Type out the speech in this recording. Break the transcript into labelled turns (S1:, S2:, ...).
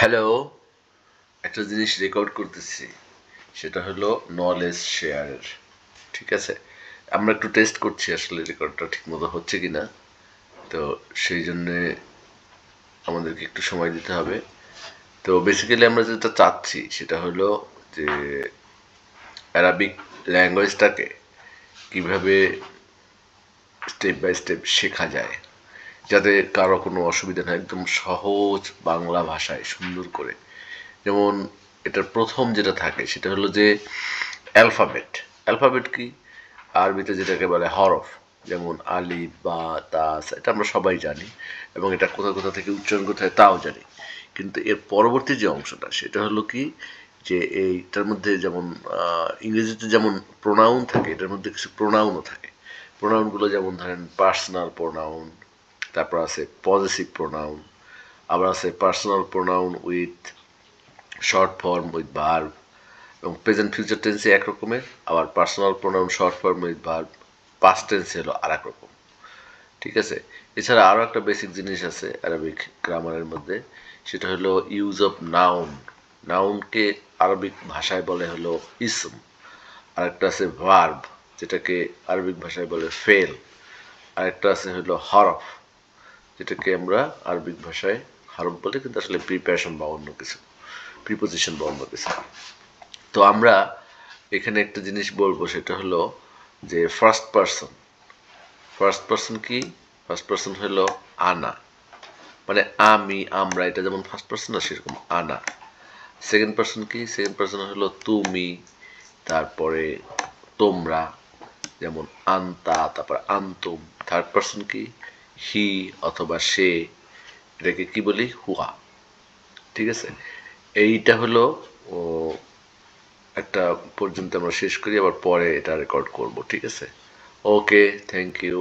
S1: Hello, একটা জিনিস record করতেছি, সেটা হলো নলেজ শেয়ারের। ঠিক আছে, আমরা একটু টেস্ট করছি আসলে রেকর্ডটা ঠিক মতো হচ্ছে কিনা। তো সেই জন্যে আমাদেরকে একটু সময় দিতে হবে। তো বেসিক্যালি আমরা যেটা চাচ্ছি সেটা হলো যে অ্যারাবিক ল্যাঙ্গুয়েজটাকে কিভাবে স্টেপ বাই স্টেপ শেখা যায়, যাতে কারো কোনো অসুবিধা না, একদম সহজ বাংলা ভাষায় সুন্দর করে। যেমন এটার প্রথম যেটা থাকে সেটা হলো যে অ্যালফাবেট। অ্যালফাবেট কি? আরবিতে যেটাকে বলে হরফ। যেমন আলিফ বা তাস, এটা আমরা সবাই জানি এবং এটা কোথা কোথা থেকে উচ্চারণ করতে হয় তাও জানি। কিন্তু এর পরবর্তী যে অংশটা সেটা হলো কি, যে এইটার মধ্যে যেমন ইংরেজিতে যেমন প্রোনাউন থাকে, এটার মধ্যে কিছু প্রোনাউনও থাকে। প্রোনাউনগুলো যেমন ধরেন পার্সোনাল প্রোনাউন, তারপর আছে পজেসিভ প্রোনাউন, আবার আছে personal pronoun with short form with verb, এবং প্রেজেন্ট ফিউচার টেন্সে এক রকমের, আবার personal pronoun short form with verb past টেন্সে হলো আর এক রকম। ঠিক আছে, এছাড়া আরও একটা বেসিক জিনিস আছে আরবিক গ্রামারের মধ্যে, সেটা হলো ইউজ অফ নাউন। নাউনকে আরবিক ভাষায় বলে হলো ইসম। আর একটা আছে ভার্ব, যেটাকে আরবিক ভাষায় বলে ফেল। আর একটা আছে হলো হরফ, যেটাকে আমরা আরবিক ভাষায় হরফ বলে, কিন্তু আসলে প্রিপারেশন বা অন্য কিছু, প্রিপোজিশন বা অন্য কিছু। তো আমরা এখানে একটা জিনিস বলবো, সেটা হলো যে ফার্স্ট পার্সন। ফার্স্ট পার্সন কি? ফার্স্ট পার্সন হলো আনা, মানে আমি, আমরা, এটা যেমন ফার্স্ট পার্সন না, সেরকম আনা। সেকেন্ড পার্সন কি? সেকেন্ড পার্সন হলো তুমি, তারপরে তোমরা, যেমন আন্তা, তারপর আন্তুম। থার্ড পার্সন কি? হি অথবা সে, এটাকে কি বলি? হুয়া। ঠিক আছে, এইটা হলো ও একটা পর্যন্ত আমরা শেষ করি, আবার পরে এটা রেকর্ড করব। ঠিক আছে, ওকে, থ্যাংক ইউ।